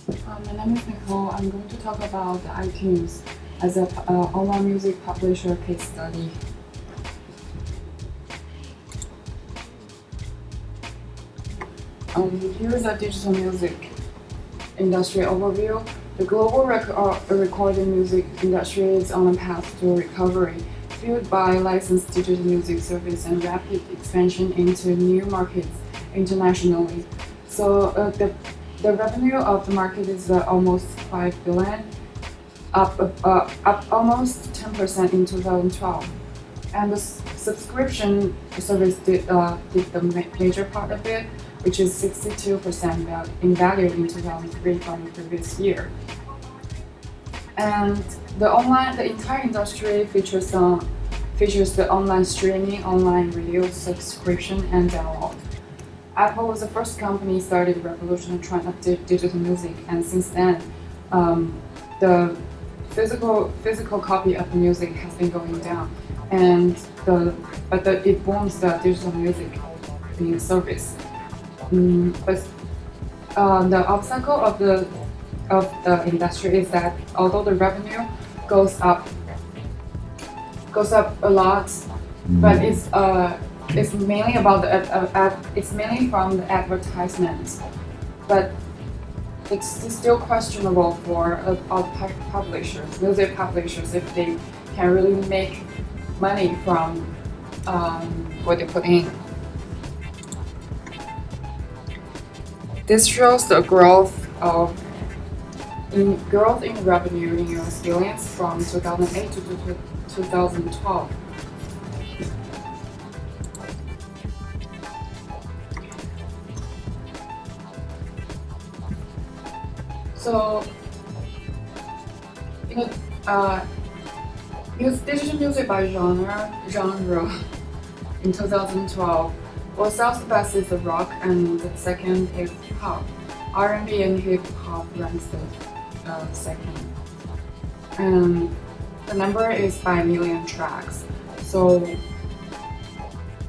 My name is Nicole. I'm going to talk about iTunes as an online music publisher case study. Here is a digital music industry overview. The global recording music industry is on a path to recovery, fueled by licensed digital music service and rapid expansion into new markets internationally. The revenue of the market is almost 5 billion, up almost 10% in 2012. And the subscription service did the major part of it, which is 62% in value in 2003 from the previous year. And the entire industry features the online streaming, online radio subscription, and download. Apple was the first company started the revolutionary trend of digital music, and since then, the physical copy of the music has been going down, and it booms the digital music being service. But the obstacle of the industry is that although the revenue goes up a lot, but it's mainly about it's mainly from the advertisements, but it's still questionable for publishers, music publishers, if they can really make money from what they put in. This shows the growth in revenue in US billions from 2008 to 2012. So, digital music by genre in 2012. Well, South the best is the rock, and the second is pop. R&B and hip hop ranks the second. And the number is by million tracks. So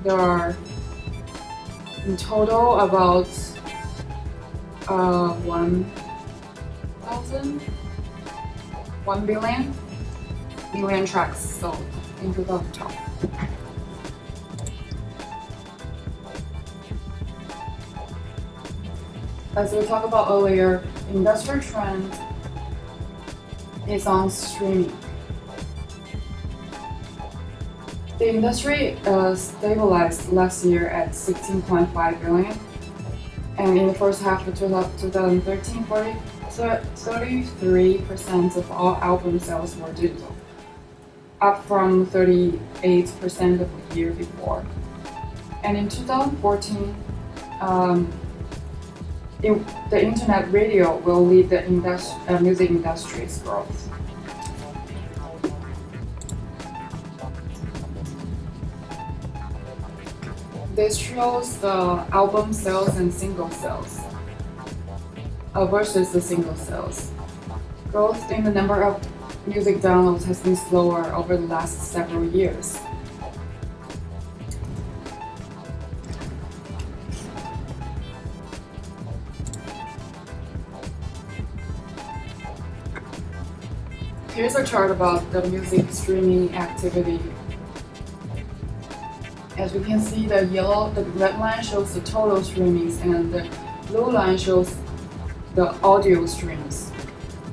there are in total about 1 billion tracks sold in 2012. As we talked about earlier, the industry trend is on streaming. The industry stabilized last year at 16.5 billion, and in the first half of 2013, 33% of all album sales were digital, up from 38% of the year before. And in 2014, the internet radio will lead the music industry's growth. This shows the album sales and single sales versus the single sales. Growth in the number of music downloads has been slower over the last several years. Here's a chart about the music streaming activity. As we can see, the red line shows the total streamings, and the blue line shows the audio streams,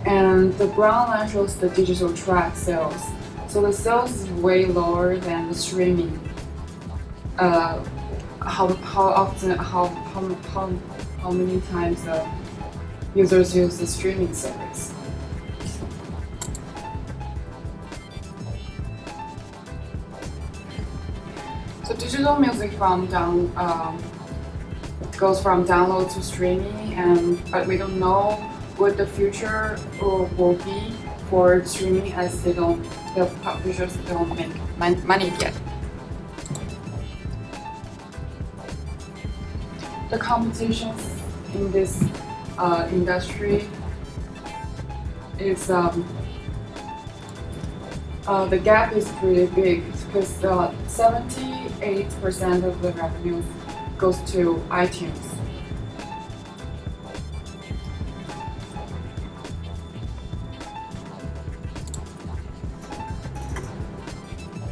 and the brown line shows the digital track sales. So the sales is way lower than the streaming. How many times the users use the streaming service. So digital music goes from download to streaming, but we don't know what the future will be for streaming, as the publishers don't make money yet. The competitions in this industry is the gap is pretty big, because 78% of the revenue goes to iTunes.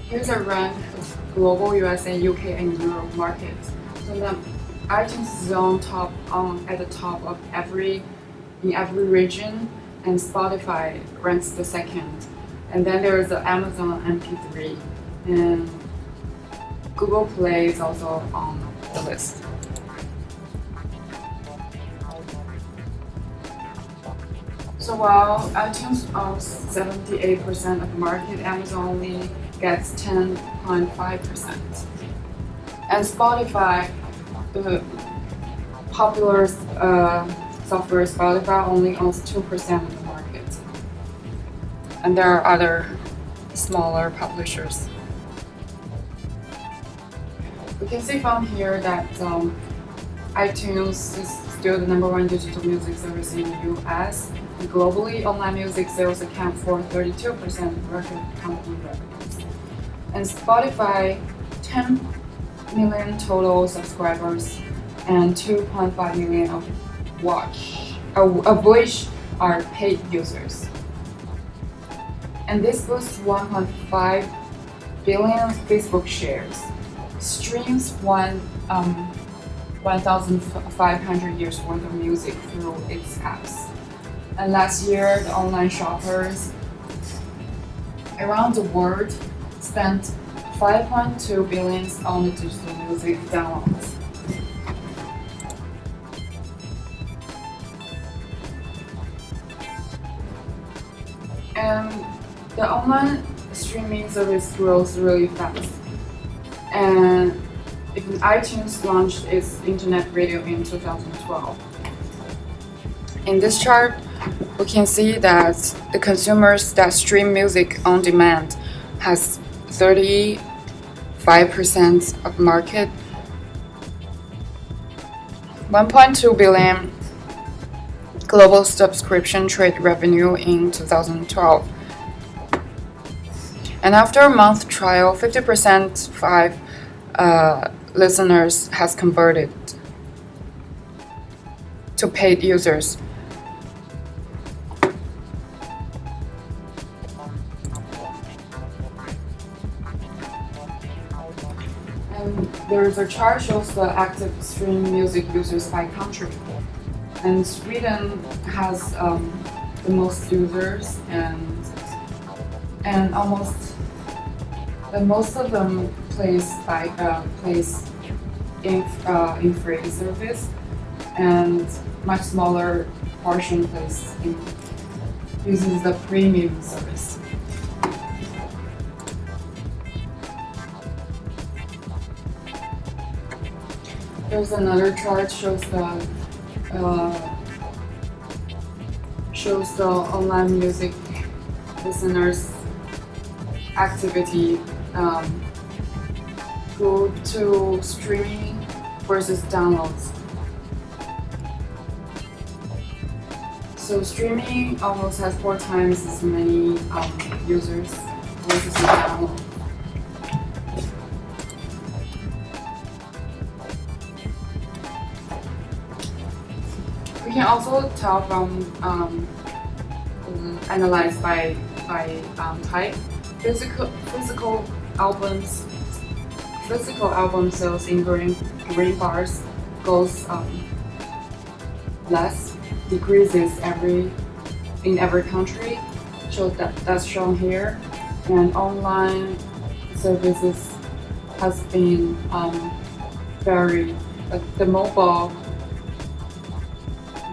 Here's a rank of global USA, UK, and Europe markets. So the iTunes is at the top of in every region, and Spotify ranks the second. And then there is the Amazon MP3, and Google Play is also on the list. So while iTunes owns 78% of the market, Amazon only gets 10.5%. And Spotify, the popular software Spotify, only owns 2% of the market. And there are other smaller publishers. We can see from here that iTunes is still the #1 digital music service in the US. And globally, online music sales account for 32% of record company revenues. And Spotify, 10 million total subscribers and 2.5 million of which are paid users. And this boosts 1.5 billion Facebook shares, streams 1,500 years worth of music through its apps. And last year, the online shoppers around the world spent 5.2 billion on the digital music downloads. And the online streaming service grows really fast. And iTunes launched its internet radio in 2012. In this chart, we can see that the consumers that stream music on demand has 35% of market, 1.2 billion global subscription trade revenue in 2012. And after a month trial, 50% listeners has converted to paid users. And there is a chart shows the active stream music users by country. And Sweden has the most users, and most of them plays in free service, and much smaller portion uses the premium service. There's another chart shows the online music listeners activity go to streaming versus downloads. So streaming almost has 4 times as many users versus the download. We can also tell from analyze by type. Physical album sales in green bars goes less, decreases in every country. So that's shown here. And online services has been very the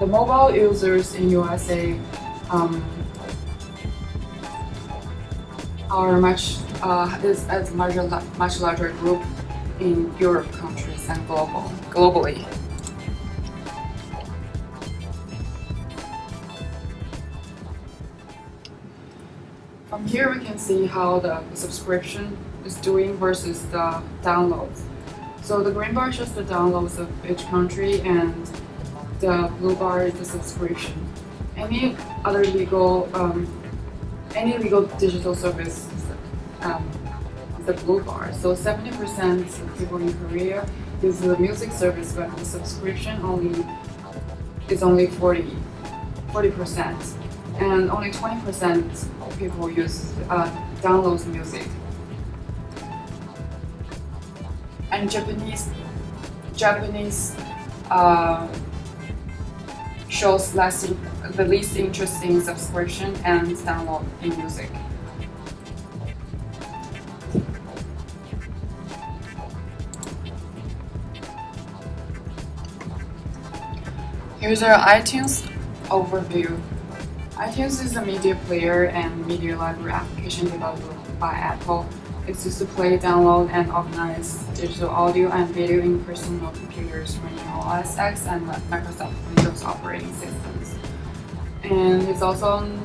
mobile users in USA are much larger group in Europe countries and globally. From here we can see how the subscription is doing versus the downloads. So the green bar shows the downloads of each country, and the blue bar is the subscription. Any legal digital service is the blue bar. So 70% of people in Korea use the music service, but the subscription is only 40%, and only 20% of people downloads music. and Japanese uh, shows the least interest in subscription and download in music. Here's our iTunes overview. iTunes is a media player and media library application developed by Apple. It's used to play, download, and organize digital audio and video in personal computers running OS X and Microsoft Windows operating systems. And it's also on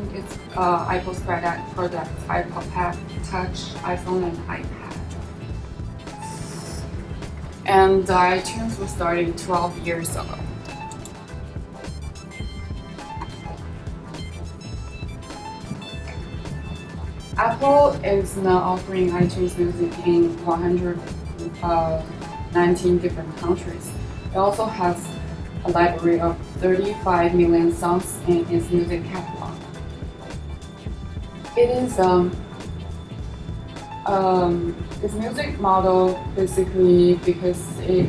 Apple's products, iPod Touch, iPhone, and iPad. And iTunes was started 12 years ago. Apple is now offering iTunes Music in 119 different countries. It also has a library of 35 million songs in its music catalog. It is its music model basically because it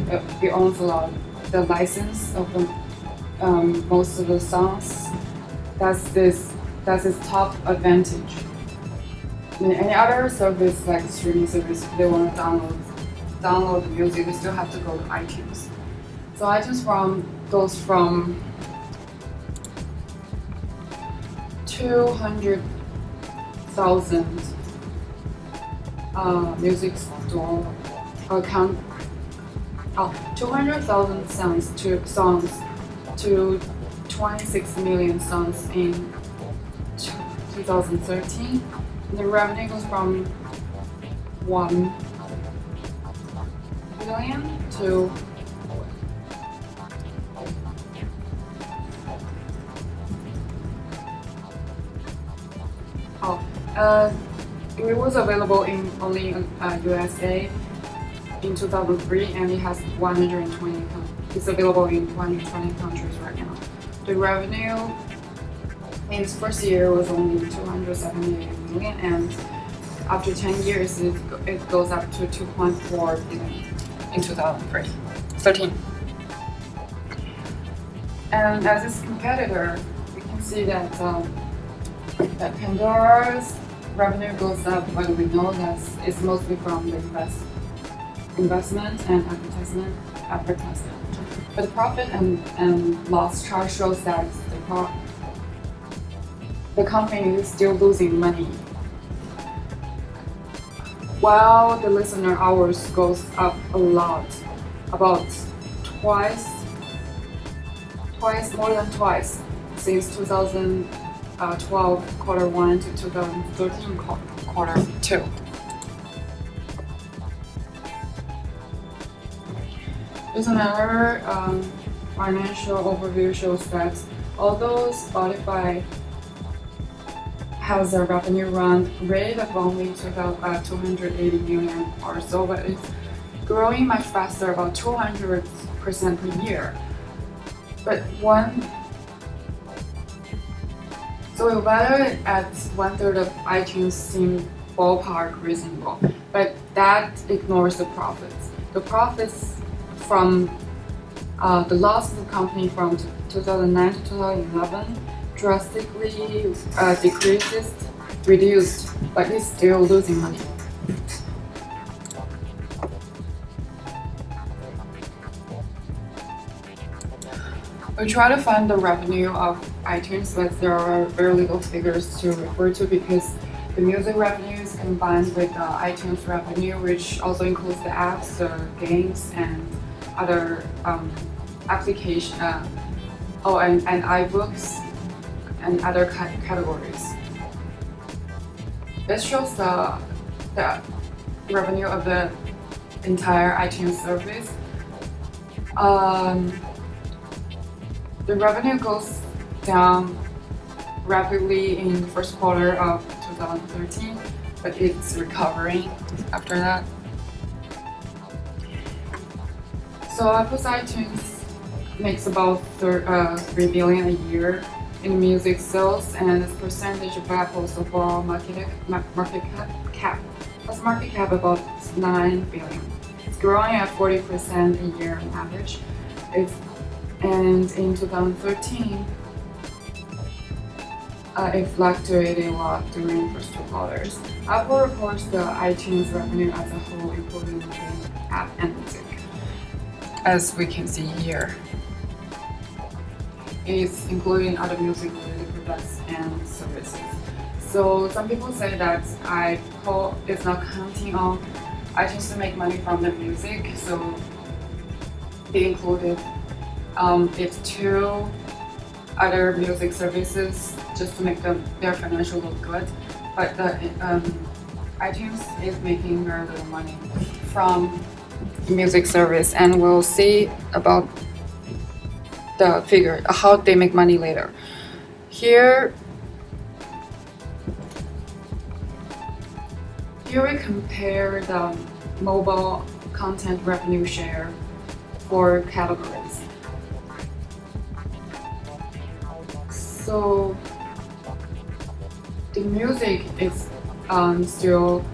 owns a lot of the license of most of the songs. That's its top advantage. In any other service like streaming service, if they want to download the music, they still have to go to iTunes. So iTunes goes from 200,000 music store account 200,000 songs to 26 million songs in 2013. The revenue goes from 1 billion to it was available in only USA in 2003, and it has 120. It's available in 120 countries right now. The revenue in its first year was only 270 million, and after 10 years, it goes up to 2.4 billion in 2013. And as its competitor, we can see that Pandora's revenue goes up, but we know that it's mostly from the investment and advertisement. But the profit and loss chart shows that the company is still losing money, while the listener hours goes up a lot, about more than twice since 2012 quarter 1 to 2013 quarter 2. There's another financial overview shows that although Spotify has a revenue run rate of only 280 million or so, but it's growing much faster, about 200% per year. But so we value it at 1/3 of iTunes seem ballpark reasonable, but that ignores the profits. The profits from the loss of the company from 2009 to 2011 drastically reduced, but it's still losing money. We try to find the revenue of iTunes, but there are very little figures to refer to because the music revenue is combined with the iTunes revenue, which also includes the apps, the games, and other applications, and iBooks and other categories. This shows the revenue of the entire iTunes service. The revenue goes down rapidly in the first quarter of 2013, but it's recovering after that. So Apple's iTunes makes about 3 billion a year in music sales, and its percentage of Apple's overall market cap. Its market cap about 9 billion. Its growing at 40% a year on average. And in 2013, it fluctuated a lot during the first 2 quarters. Apple reports the iTunes revenue as a whole, including the app and music. As we can see here, it's including other music-related products and services. So some people say that Apple is not counting on iTunes to make money from the music, so they included it to other music services just to make their financial look good. But the iTunes is making very little money from music service, and we'll see about the figure how they make money later. Here we compare the mobile content revenue share for categories. So the music is still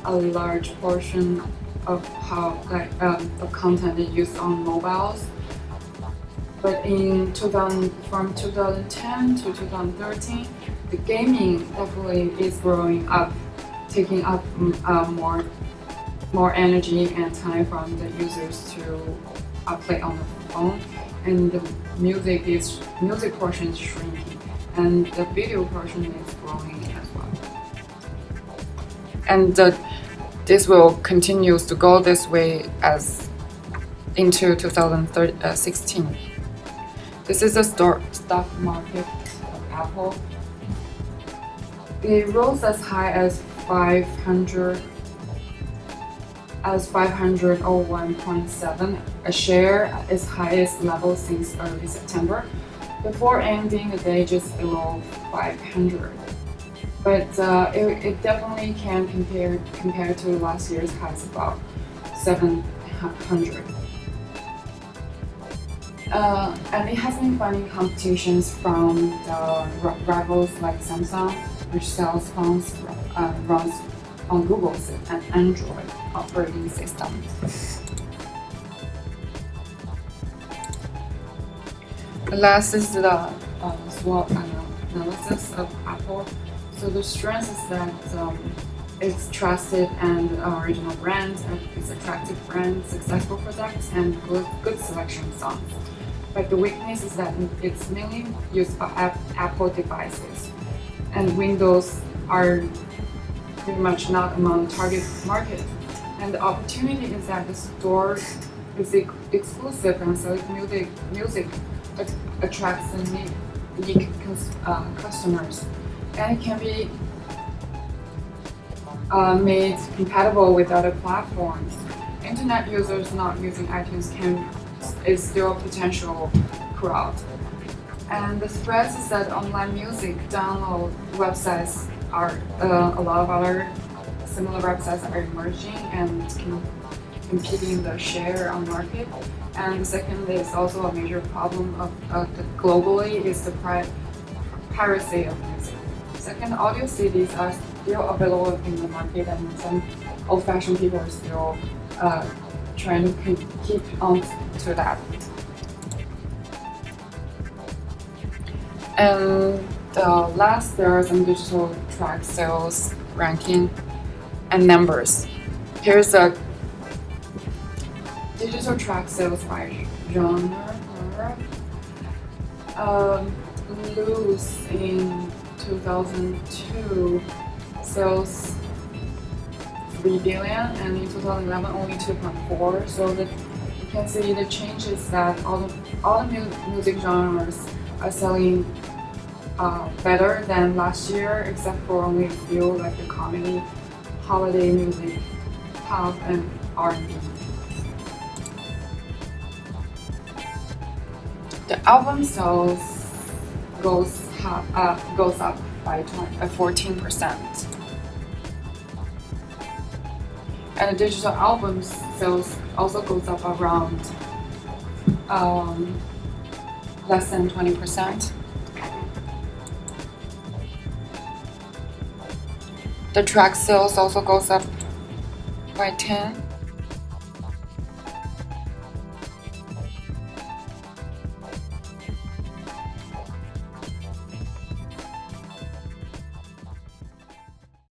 a large portion of of content is used on mobiles. But from 2010 to 2013, the gaming definitely is growing up, taking up more energy and time from the users to play on the phone, and the music portion is shrinking, and the video portion is growing as well. And this will continue to go this way as into 2016. This is the stock market of Apple. It rose as high as 501.7, a share, its highest level since early September, before ending the day just below 500. But it definitely can compare to last year's highs about 700. And it has been finding competitions from the rivals like Samsung, which sells phones runs on Google's and Android operating systems. Last is the SWOT analysis of Apple. So the strength is that it's trusted and original brand, it's attractive brand, successful products, and good selection of songs. But the weakness is that it's mainly used by Apple devices, and Windows are pretty much not among the target market. And the opportunity is that the store is exclusive and select music attracts unique customers, and it can be made compatible with other platforms. Internet users not using iTunes is still a potential crowd. And the threat is that online music download websites are a lot of other similar websites are emerging and competing the share on market. And the second is also a major problem globally is the piracy of music. Second, audio CDs are still available in the market, and some old-fashioned people are still trying to keep on to that. And last, there are some digital track sales ranking and numbers. Here's a digital track sales by genre. Loose in 2002 sells 3 billion, and in 2011 only 2.4. So that you can see the changes that all the music genres are selling better than last year, except for only a few like the comedy, holiday music, pop, and R&B. The album sales goes up by 14%. And the digital album sales also goes up around less than 20%. The track sales also goes up by 10%.